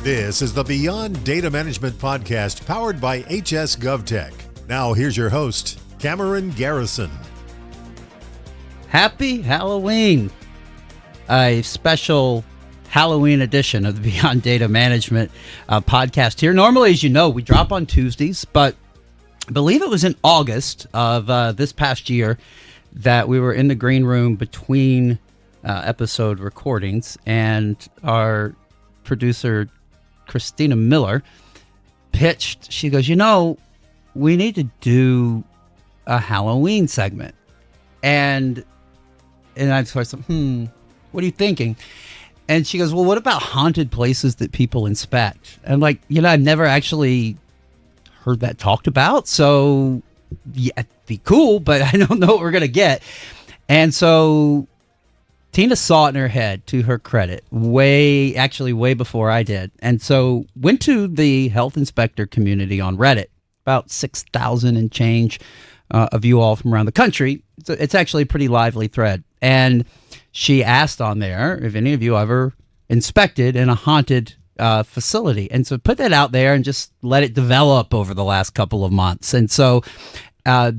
This is the Beyond Data Management podcast powered by HS GovTech. Now here's your host, Cameron Garrison. Happy Halloween! A special Halloween edition of the Beyond Data Management podcast here. Normally, as you know, we drop on Tuesdays, but I believe it was in August of this past year that we were in the green room between episode recordings, and our producer, Christina Miller, pitched. She goes, we need to do a Halloween segment. And I was like, what are you thinking? And she goes, well, what about haunted places that people inspect? And I'm like, I've never actually heard that talked about. So, yeah, it'd be cool, but I don't know what we're going to get. And so Tina saw it in her head, to her credit, way before I did. And so went to the health inspector community on Reddit, about 6,000 and change of you all from around the country. So it's actually a pretty lively thread. And she asked on there if any of you ever inspected in a haunted facility. And so put that out there and just let it develop over the last couple of months. And so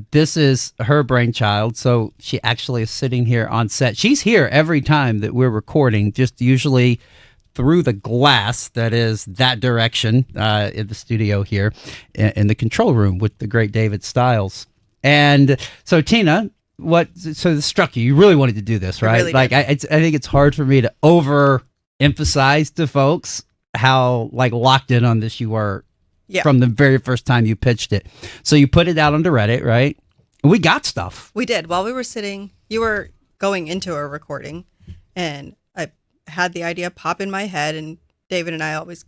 this is her brainchild. So she actually is sitting here on set. She's here every time that we're recording, just usually through the glass that is that direction in the studio here in the control room with the great David Stiles. And so Tina, so this struck you? You really wanted to do this, right? I really did. I think it's hard for me to overemphasize to folks how locked in on this you were. Yeah. From the very first time you pitched it. So you put it out onto Reddit, right? We got stuff. We did. While we were sitting, you were going into a recording, and I had the idea pop in my head, and David and I always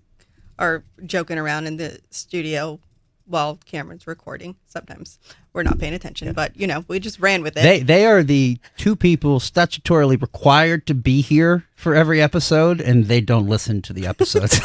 are joking around in the studio while Cameron's recording. Sometimes we're not paying attention, but we just ran with it. They are the two people statutorily required to be here for every episode, and they don't listen to the episodes.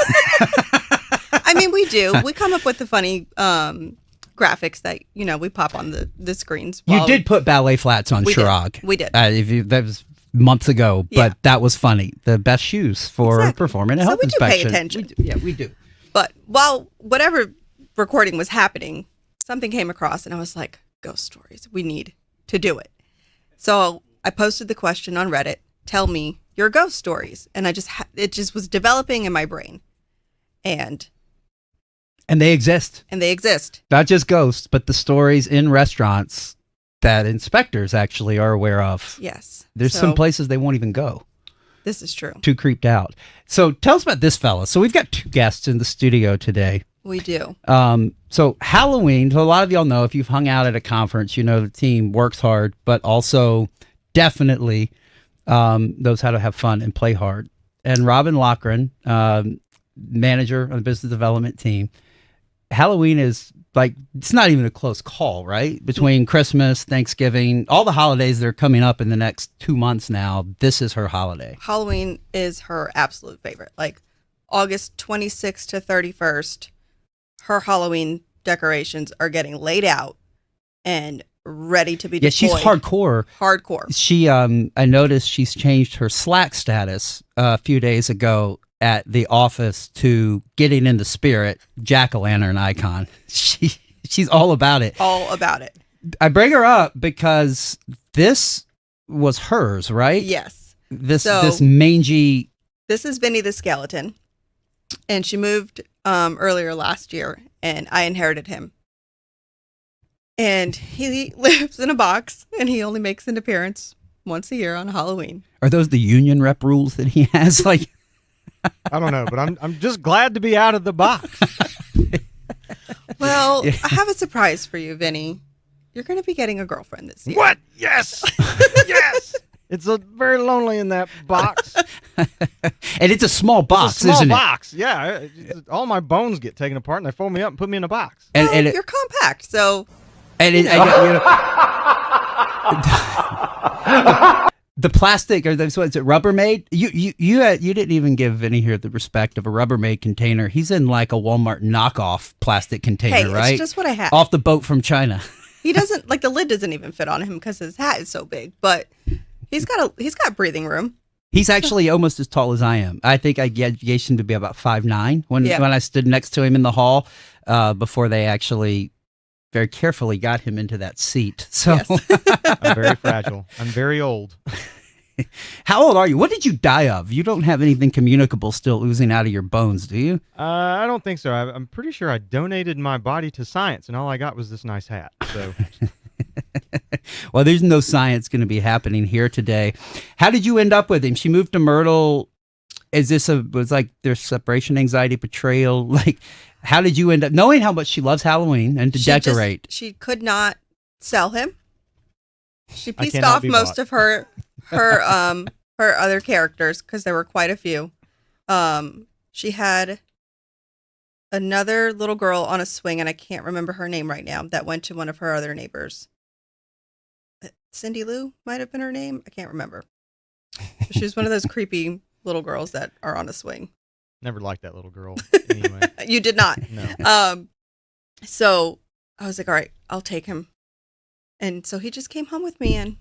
I mean, we do. We come up with the funny graphics that, we pop on the screens. You did put ballet flats on Chirag. We did. That was months ago, but that was funny. The best shoes for performing a health inspection. So we do pay attention. We do. But while whatever recording was happening, something came across, and I was like, ghost stories. We need to do it. So I posted the question on Reddit, tell me your ghost stories. And it just was developing in my brain. And they exist. Not just ghosts, but the stories in restaurants that inspectors actually are aware of. Yes. There's some places they won't even go. This is true. Too creeped out. So tell us about this fella. So we've got two guests in the studio today. We do. So Halloween, so a lot of y'all know, if you've hung out at a conference, the team works hard, but also definitely knows how to have fun and play hard. And Robin Loughran, manager on the business development team, Halloween is it's not even a close call, right? Between Christmas, Thanksgiving, all the holidays that are coming up in the next 2 months now, this is her holiday. Halloween is her absolute favorite. August 26th to 31st, her Halloween decorations are getting laid out and ready to be deployed. Yeah, she's hardcore. She, I noticed she's changed her Slack status a few days ago at the office to getting in the spirit, jack-o'-lantern icon. She's all about it. All about it. I bring her up because this was hers, right? Yes. This mangy. This is Vinny the Skeleton, and she moved earlier last year, and I inherited him. And he lives in a box, and he only makes an appearance once a year on Halloween. Are those the union rep rules that he has? I don't know, but I'm just glad to be out of the box. Well, I have a surprise for you, Vinny. You're going to be getting a girlfriend this year. What? Yes. Yes. It's very lonely in that box. And it's a small box, isn't it? It's a small box, yeah. All my bones get taken apart, and they fold me up and put me in a box. And you're compact, so... The plastic, or what is it, Rubbermaid? You didn't even give Vinny here the respect of a Rubbermaid container. He's in a Walmart knockoff plastic container, right? It's just what I have. Off the boat from China. He doesn't, the lid doesn't even fit on him because his hat is so big, but he's got breathing room. He's actually almost as tall as I am. I think I gauged him to be about 5'9" when I stood next to him in the hall before they actually very carefully got him into that seat. So I'm very fragile. I'm very old. How old are you? What did you die of? You don't have anything communicable still oozing out of your bones, do you? I don't think so. I'm pretty sure I donated my body to science, and all I got was this nice hat. So, well, there's no science going to be happening here today. How did you end up with him? She moved to Myrtle. Was like there's separation anxiety, betrayal? Like, how did you end up knowing how much she loves Halloween and to decorate? She could not sell him. She pieced off most of her other characters because there were quite a few. She had another little girl on a swing, and I can't remember her name right now, that went to one of her other neighbors. Cindy Lou might have been her name. I can't remember. She was one of those creepy little girls that are on a swing. Never liked that little girl. Anyway. You did not. No. So I was like, all right, I'll take him. And so he just came home with me, and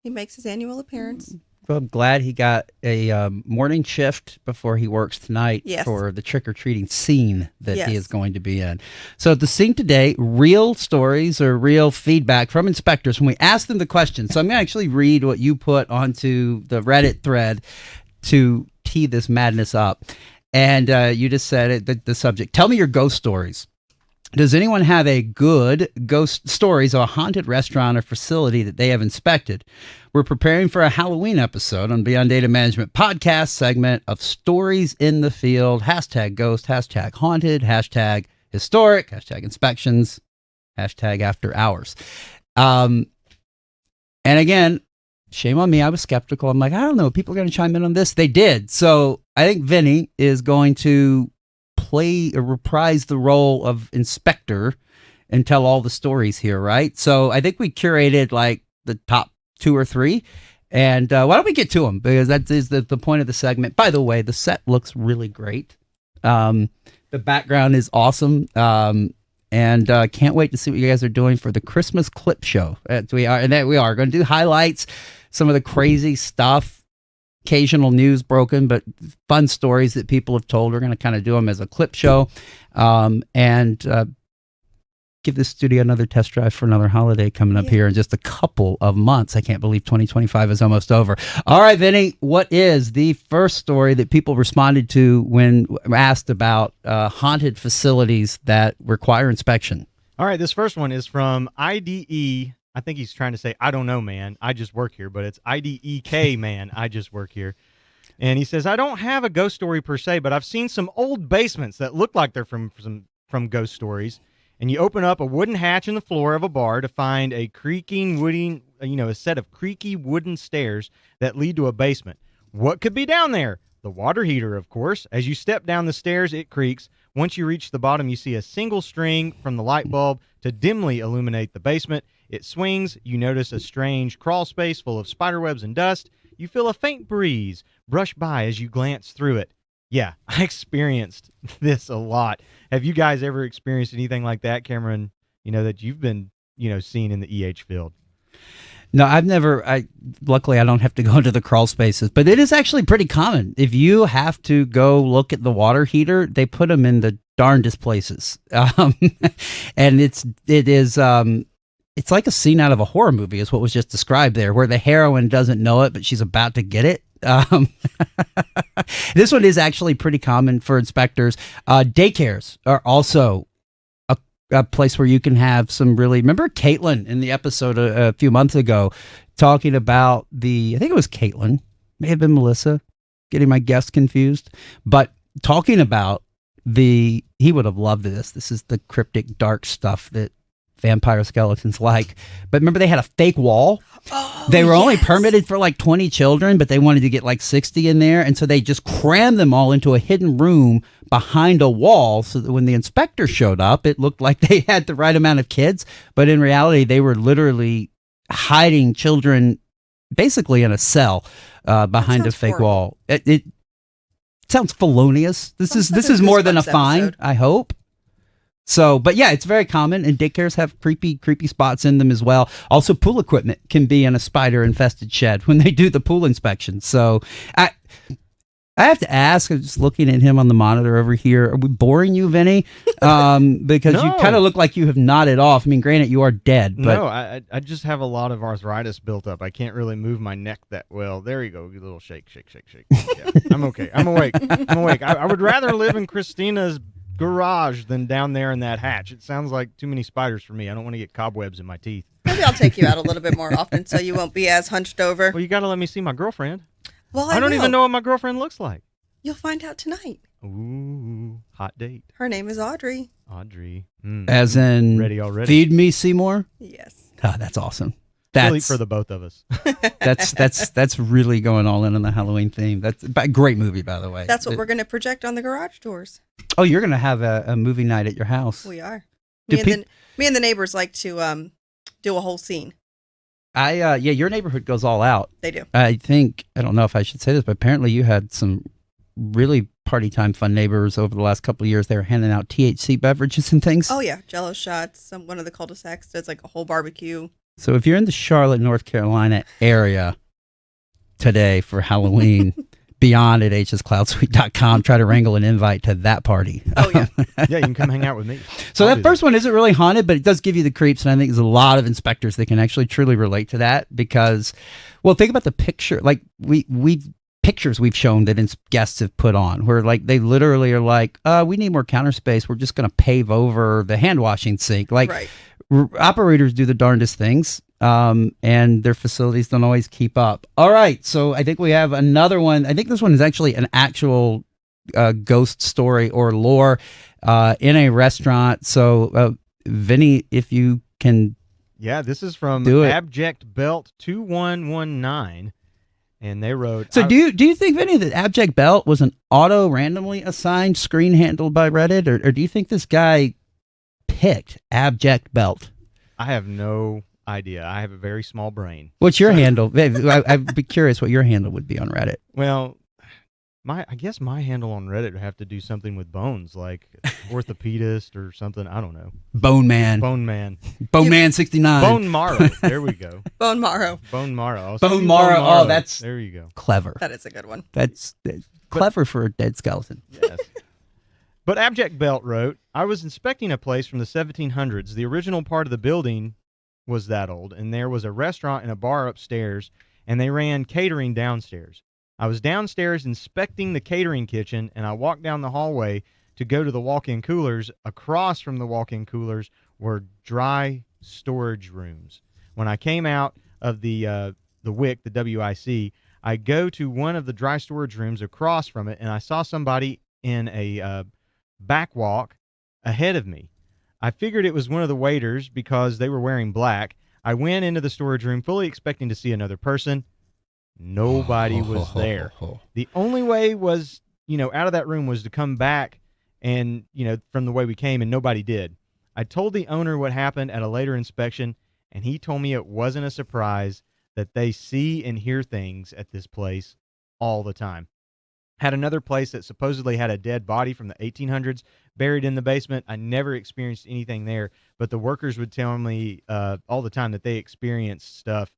he makes his annual appearance. Well, I'm glad he got a morning shift before he works tonight for the trick-or-treating scene that he is going to be in. So the scene today, real stories or real feedback from inspectors when we ask them the questions. So I'm going to actually read what you put onto the Reddit thread to tee this madness up. And you just said it, the subject, tell me your ghost stories. Does anyone have a good ghost stories of a haunted restaurant or facility that they have inspected? We're preparing for a Halloween episode on Beyond Data Management podcast segment of stories in the field, hashtag ghost, hashtag haunted, hashtag historic, hashtag inspections, hashtag after hours. And again, shame on me. I was skeptical. I'm like, I don't know. People are going to chime in on this. They did. So I think Vinny is going to reprise the role of inspector and tell all the stories here, right? So I think we curated like the top 2 or 3, and why don't we get to them, because that is the point of the segment. By the way, the set looks really great. The background is awesome, and can't wait to see what you guys are doing for the Christmas clip show. We are going to do highlights, some of the crazy stuff, occasional news broken, but fun stories that people have told. We're going to kind of do them as a clip show, and give the studio another test drive for another holiday coming up here in just a couple of months. I can't believe 2025 is almost over. All right, Vinny, what is the first story that people responded to when asked about haunted facilities that require inspection? All right, this first one is from IDE. I think he's trying to say, I don't know, man. I just work here, but it's IDEK, man. I just work here. And he says, I don't have a ghost story per se, but I've seen some old basements that look like they're from ghost stories. And you open up a wooden hatch in the floor of a bar to find a a set of creaky wooden stairs that lead to a basement. What could be down there? The water heater, of course. As you step down the stairs, it creaks. Once you reach the bottom, you see a single string from the light bulb to dimly illuminate the basement. It swings. You notice a strange crawl space full of spiderwebs and dust. You feel a faint breeze brush by as you glance through it. Yeah, I experienced this a lot. Have you guys ever experienced anything like that, Cameron, that you've been, seeing in the EH field? No, I've never. Luckily, I don't have to go into the crawl spaces, but it is actually pretty common. If you have to go look at the water heater, they put them in the darndest places, and it is it's like a scene out of a horror movie, is what was just described there, where the heroine doesn't know it, but she's about to get it. This one is actually pretty common for inspectors. Daycares are also a place where you can have some really. Remember Caitlin in the episode a few months ago talking about I think it was Caitlin, may have been Melissa, getting my guests confused, but talking about he would have loved this. This is the cryptic, dark stuff that vampire skeletons like. But remember, they had a fake wall. They were only permitted for like 20 children, but they wanted to get like 60 in there, and so they just crammed them all into a hidden room behind a wall, so that when the inspector showed up, it looked like they had the right amount of kids, but in reality they were literally hiding children basically in a cell behind a fake wall. It sounds felonious. This is more than a fine, I hope. So, but yeah, it's very common, and daycares have creepy spots in them as well. Also, pool equipment can be in a spider-infested shed when they do the pool inspection. So, I have to ask, I'm just looking at him on the monitor over here. Are we boring you, Vinny? Because you No. kind of look like you have nodded off. I mean, granted, you are dead, but No, I just have a lot of arthritis built up. I can't really move my neck that well. There you go. A little shake, shake, shake, shake. Yeah, I'm okay. I'm awake. I'm awake. I would rather live in Christina's garage than down there in that hatch. It sounds like too many spiders for me. I don't want to get cobwebs in my teeth. Maybe I'll take you out a little bit more often so you won't be as hunched over. Well, you got to let me see my girlfriend. Well, I don't will. even know what my girlfriend looks like. You'll find out tonight. Ooh, hot date. Her name is Audrey. Audrey. as in Ready already. Feed Me Seymour. Yes. Oh, that's awesome. Really That's for the both of us. that's really going all in on the Halloween theme. That's a great movie, by the way. That's what we're going to project on the garage doors. Oh, you're gonna have a movie night at your house. We are. Do Me and the neighbors like to do a whole scene. Yeah, your neighborhood goes all out. They do. I don't know if I should say this, but apparently you had some really party time fun neighbors over the last couple of years. They were handing out THC beverages and things. Oh yeah, Jello shots. One of the cul-de-sacs does like a whole barbecue. So if you're in the Charlotte, North Carolina area today for Halloween, beyond at hscloudsuite.com, try to wrangle an invite to that party. Oh yeah. Yeah, you can come hang out with me. So I'll that do first one isn't really haunted, but it does give you the creeps, and I think there's a lot of inspectors that can actually truly relate to that because, well, think about the picture. Like we pictures we've shown that guests have put on, where like they literally are like, we need more counter space. We're just going to pave over the hand washing sink. Like Right. operators do the darndest things, and their facilities don't always keep up. All right, so I think we have another one. I think this one is actually an actual ghost story or lore in a restaurant. So, Vinny, if you can. Yeah, this is from Do it. Abject Belt 2119, and they wrote. So, do you think, Vinny, that Abject Belt was an auto randomly assigned screen handled by Reddit, or do you think this guy picked Abject Belt? I have no idea. I have a very small brain. What's your handle? I'd be curious what your handle would be on Reddit. Well, I guess my handle on Reddit would have to do something with bones, like orthopedist or something. I don't know. Bone Man. Bone Man. Bone Man 69. Bone marrow. There we go. Bone marrow. Bone marrow. Bone marrow. Oh, that's there you go. clever. That is a good one. That's clever for a dead skeleton. Yes. But Abject Belt wrote, I was inspecting a place from the 1700s. The original part of the building was that old, and there was a restaurant and a bar upstairs, and they ran catering downstairs. I was downstairs inspecting the catering kitchen, and I walked down the hallway to go to the walk-in coolers. Across from the walk-in coolers were dry storage rooms. When I came out of the WIC, the WIC, I go to one of the dry storage rooms across from it, and I saw somebody in a back walk ahead of me. I figured it was one of the waiters because they were wearing black. I went into the storage room fully expecting to see another person. Nobody was there. The only way was, out of that room was to come back and, from the way we came, and nobody did. I told the owner what happened at a later inspection, and he told me it wasn't a surprise that they see and hear things at this place all the time. Had another place that supposedly had a dead body from the 1800s buried in the basement. I never experienced anything there, but the workers would tell me all the time that they experienced stuff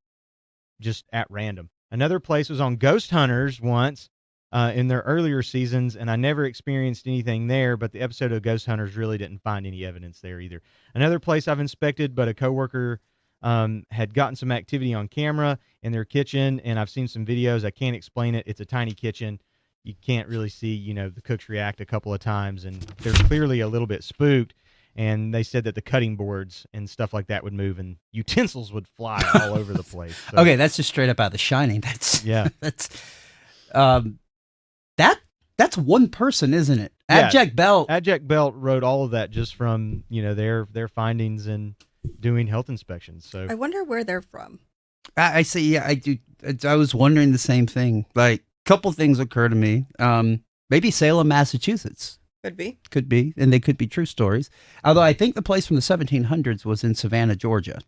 just at random. Another place was on Ghost Hunters once in their earlier seasons, and I never experienced anything there, but the episode of Ghost Hunters really didn't find any evidence there either. Another place I've inspected, but a coworker had gotten some activity on camera in their kitchen, and I've seen some videos. I can't explain it. It's a tiny kitchen. You can't really see, the cooks react a couple of times, and they're clearly a little bit spooked. And they said that the cutting boards and stuff like that would move, and utensils would fly all over the place. So, Okay, that's just straight up out of The Shining. That's one person, isn't it? Yeah. Abject Belt. Abject Belt wrote all of that just from their findings and doing health inspections. So I wonder where they're from. I see. Yeah, I do. I was wondering the same thing. Like, a couple things occur to me. Maybe Salem, Massachusetts. Could be, and they could be true stories. Although I think the place from the 1700s was in Savannah, Georgia.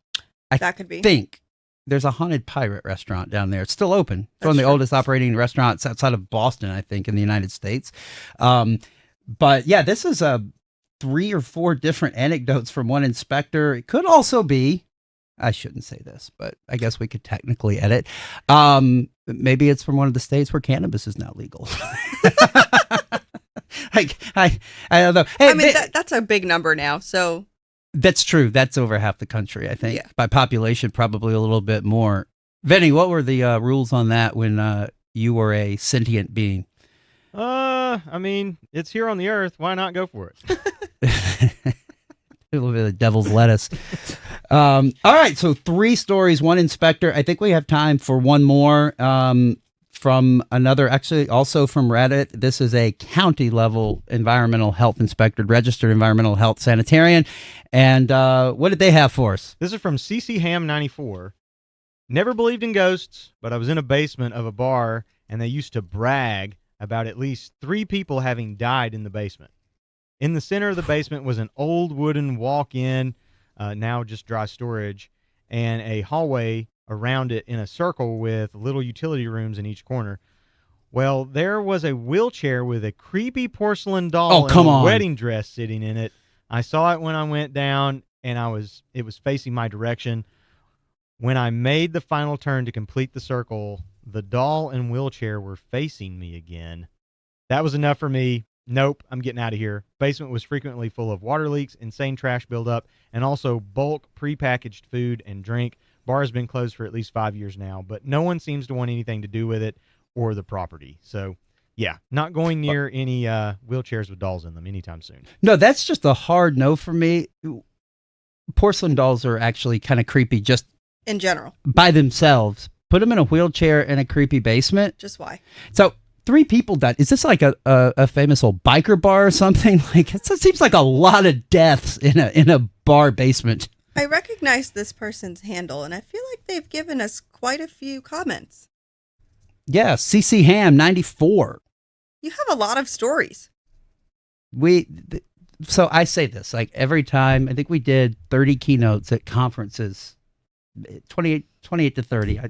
That could be. I think there's a haunted pirate restaurant down there. It's still open. It's That's one of the true. oldest operating restaurants outside of Boston, I think, in the United States. But yeah, this is 3 or 4 different anecdotes from one inspector. It could also be I shouldn't say this, but I guess we could technically edit. Maybe it's from one of the states where cannabis is now legal. I don't know. Hey, I mean, that's a big number now. So that's true. That's over half the country, I think. Yeah. By population, probably a little bit more. Vinny, what were the rules on that when you were a sentient being? I mean, it's here on the earth. Why not go for it? A little bit of devil's lettuce. All right, so 3 stories, 1 inspector. I think we have time for one more from another, actually also from Reddit. This is a county level environmental health inspector, registered environmental health sanitarian. And what did they have for us? This is from CC Ham 94. Never believed in ghosts, but I was in a basement of a bar, and they used to brag about at least 3 people having died in the basement. In the center of the basement was an old wooden walk-in, now just dry storage, and a hallway around it in a circle with little utility rooms in each corner. Well, there was a wheelchair with a creepy porcelain doll in a wedding dress sitting in it. I saw it when I went down, and it was facing my direction. When I made the final turn to complete the circle, the doll and wheelchair were facing me again. That was enough for me. Nope, I'm getting out of here. Basement was frequently full of water leaks, insane trash buildup, and also bulk prepackaged food and drink. Bar has been closed for at least 5 years now, but no one seems to want anything to do with it or the property. So, yeah, not going near any wheelchairs with dolls in them anytime soon. No, that's just a hard no for me. Porcelain dolls are actually kind of creepy just in general, by themselves. Put them in a wheelchair in a creepy basement. Just why? So 3 people died. Is this like a famous old biker bar or something? Like it seems like a lot of deaths in a bar basement. I recognize this person's handle, and I feel like they've given us quite a few comments. Yeah, CC Ham 94. You have a lot of stories. So I say this like every time. I think we did 30 keynotes at conferences. 28 to 30.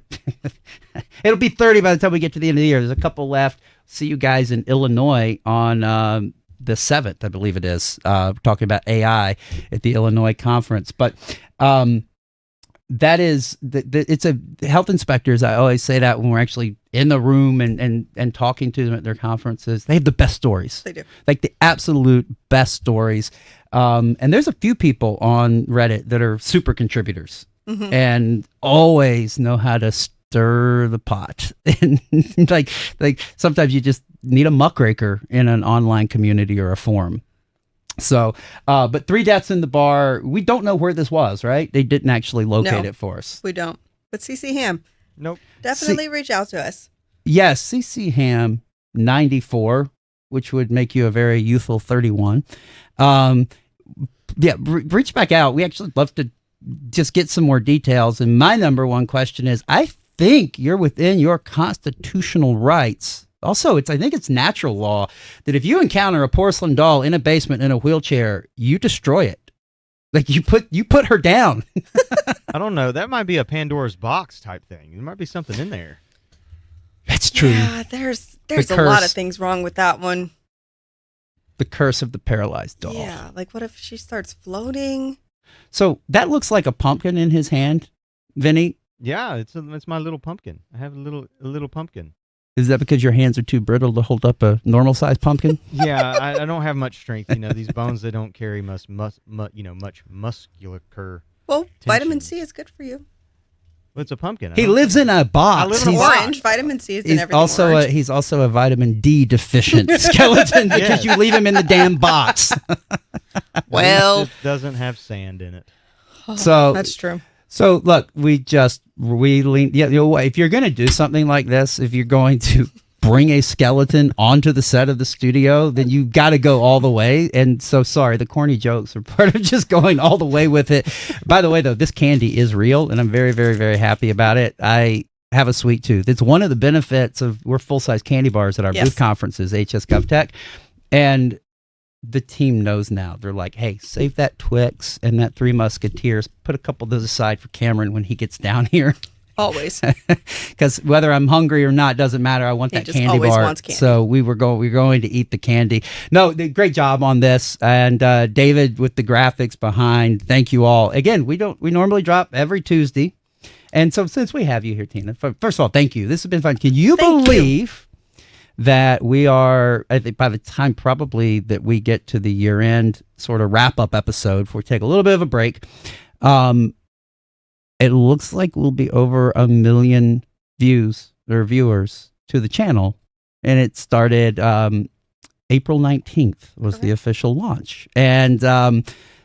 It'll be 30 by the time we get to the end of the year. There's a couple left. See you guys in Illinois on the 7th, I believe it is, talking about AI at the Illinois conference. But that is, it's a health inspectors. I always say that when we're actually in the room and talking to them at their conferences, they have the best stories. They do. Like the absolute best stories. And there's a few people on Reddit that are super contributors. Mm-hmm. And always know how to stir the pot. And like sometimes you just need a muckraker in an online community or a forum. So, but 3 deaths in the bar. We don't know where this was, right? They didn't actually locate it for us. We don't. But CC Ham, nope. Definitely reach out to us. Yes, CC Ham 94, which would make you a very youthful 31. Reach back out. We actually love to just get some more details. And my number one question is, I think you're within your constitutional rights. Also, I think it's natural law that if you encounter a porcelain doll in a basement in a wheelchair, you destroy it. Like you put her down. I don't know. That might be a Pandora's box type thing. There might be something in there. That's true. Yeah, there's a lot of things wrong with that one. The curse of the paralyzed doll. Yeah, like what if she starts floating? So that looks like a pumpkin in his hand, Vinny. Yeah, it's my little pumpkin. I have a little pumpkin. Is that because your hands are too brittle to hold up a normal sized pumpkin? Yeah, I don't have much strength. These bones, they don't carry much muscular. Well, tension. Vitamin C is good for you. Well, it's a pumpkin. He lives in a box. I live in a orange. Vitamin C is in everything orange. He's also a vitamin D deficient skeleton because you leave him in the damn box. Well, it doesn't have sand in it. So that's true. So look, we lean. Yeah, if you're going to do something like this, if you're going to bring a skeleton onto the set of the studio, then you got to go all the way. And so sorry, the corny jokes are part of just going all the way with it. By the way, though, this candy is real, and I'm very, very, very happy about it. I have a sweet tooth. It's one of the benefits of we're full-size candy bars at our booth conferences, HS GovTech, and the team knows now. They're like, hey, save that Twix and that Three Musketeers. Put a couple of those aside for Cameron when he gets down here. Always. Because whether I'm hungry or not doesn't matter. I want He that just candy always bar. wants candy. So we're going to eat the candy. No, great job on this, and David with the graphics behind. Thank you all. Again, we normally drop every Tuesday, and so since we have you here, Tina, first of all, thank you. This has been fun. Can you believe that we are? I think by the time probably that we get to the year end sort of wrap up episode, before we take a little bit of a break. It looks like we'll be over 1 million views or viewers to the channel. And it started April 19th was the official launch. And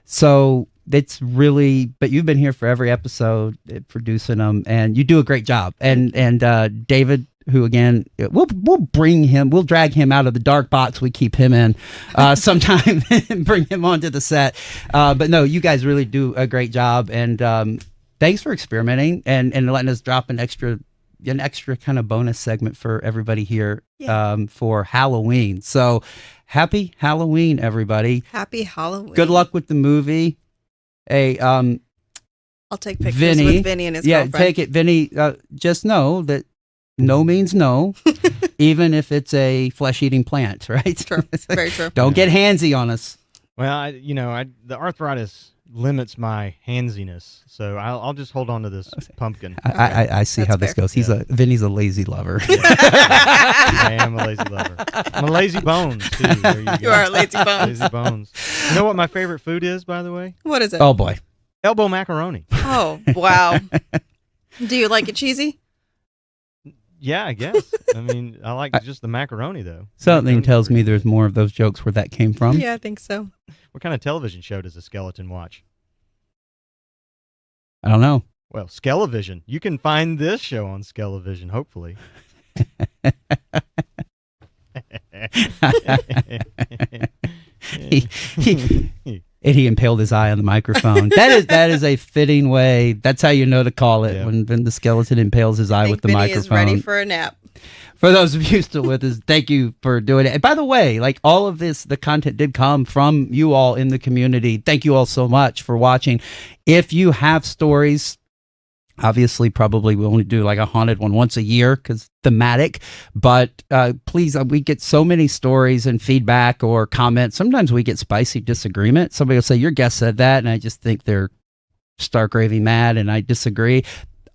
so it's really, but you've been here for every episode producing them, and you do a great job. And David, who again, we'll drag him out of the dark box we keep him in sometime and bring him onto the set. But no, you guys really do a great job. And thanks for experimenting and letting us drop an extra kind of bonus segment for everybody here for Halloween. So happy Halloween, everybody. Happy Halloween. Good luck with the movie. Hey, I'll take pictures Vinny, with Vinny and his girlfriend. take it. Vinny, just know that no means no, even if it's a flesh-eating plant, right? True. Very true. Don't get handsy on us. Well, the arthritis limits my handsiness, so I'll just hold on to this pumpkin. I see how this goes. Vinny's a lazy lover. I am a lazy lover. I'm a lazy bones too. There you go. You are a lazy bones. Lazy bones. You know what my favorite food is, by the way? What is it? Oh boy, elbow macaroni. Oh wow. Do you like it cheesy? Yeah, I guess. I mean, I like just the macaroni though. Something tells me there's more of those jokes where that came from. Yeah, I think so. What kind of television show does a skeleton watch? I don't know. Well, Skelevision. You can find this show on Skelevision, hopefully. He impaled his eye on the microphone. That is a fitting way. That's how you know to call it, when the skeleton impales his eye with the Vinny microphone. is ready for a nap. For those of you still with us, thank you for doing it. And by the way, like all of this, the content did come from you all in the community. Thank you all so much for watching. If you have stories, obviously probably we only do like a haunted one once a year because thematic, but please, we get so many stories and feedback or comments. Sometimes we get spicy disagreement. Somebody will say, your guest said that, and I just think they're stark raving mad, and I disagree.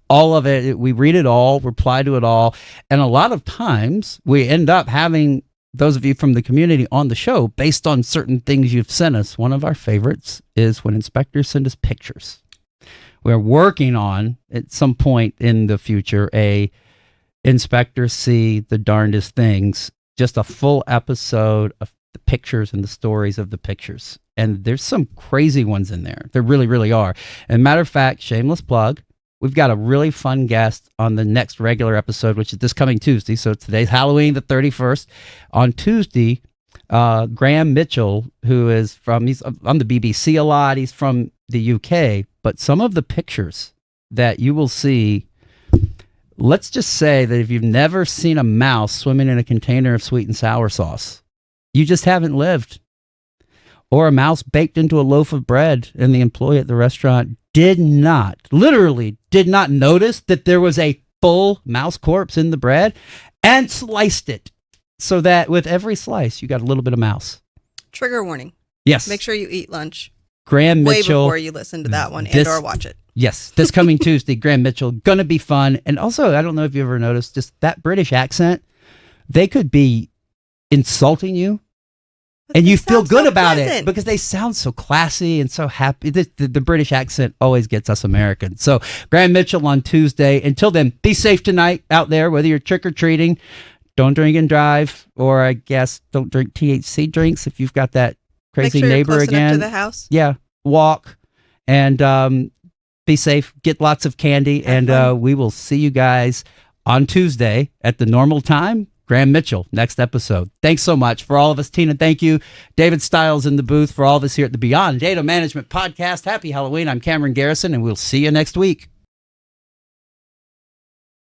All of it, we read it all, reply to it all. And a lot of times we end up having those of you from the community on the show based on certain things you've sent us. One of our favorites is when inspectors send us pictures. We're working on, at some point in the future, a inspectors see the darndest things, just a full episode of the pictures and the stories of the pictures. And there's some crazy ones in there. There really, really are. And matter of fact, shameless plug, we've got a really fun guest on the next regular episode, which is this coming Tuesday. So today's Halloween, the 31st. On Tuesday, Graham Mitchell, who is he's on the BBC a lot. He's from the UK. But some of the pictures that you will see, let's just say that if you've never seen a mouse swimming in a container of sweet and sour sauce, you just haven't lived. Or a mouse baked into a loaf of bread, and the employee at the restaurant literally did not notice that there was a full mouse corpse in the bread and sliced it so that with every slice, you got a little bit of mouse. Trigger warning. Yes. Make sure you eat lunch. Graham Mitchell. Way before you listen to that one and or watch it. Yes. This coming Tuesday, Graham Mitchell, going to be fun. And also, I don't know if you ever noticed, just that British accent, they could be insulting you. But and you feel good so about pleasant. it because they sound so classy and so happy. The British accent always gets us Americans. So Graham Mitchell on Tuesday. Until then, be safe tonight out there, whether you're trick-or-treating. Don't drink and drive, or I guess don't drink THC drinks if you've got that crazy Make sure neighbor you're close again. enough to the house. Yeah, walk and be safe. Get lots of candy, and we will see you guys on Tuesday at the normal time. Graham Mitchell, next episode. Thanks so much for all of us. Tina, thank you. David Stiles in the booth for all of us here at the Beyond Data Management Podcast. Happy Halloween. I'm Cameron Garrison, and we'll see you next week.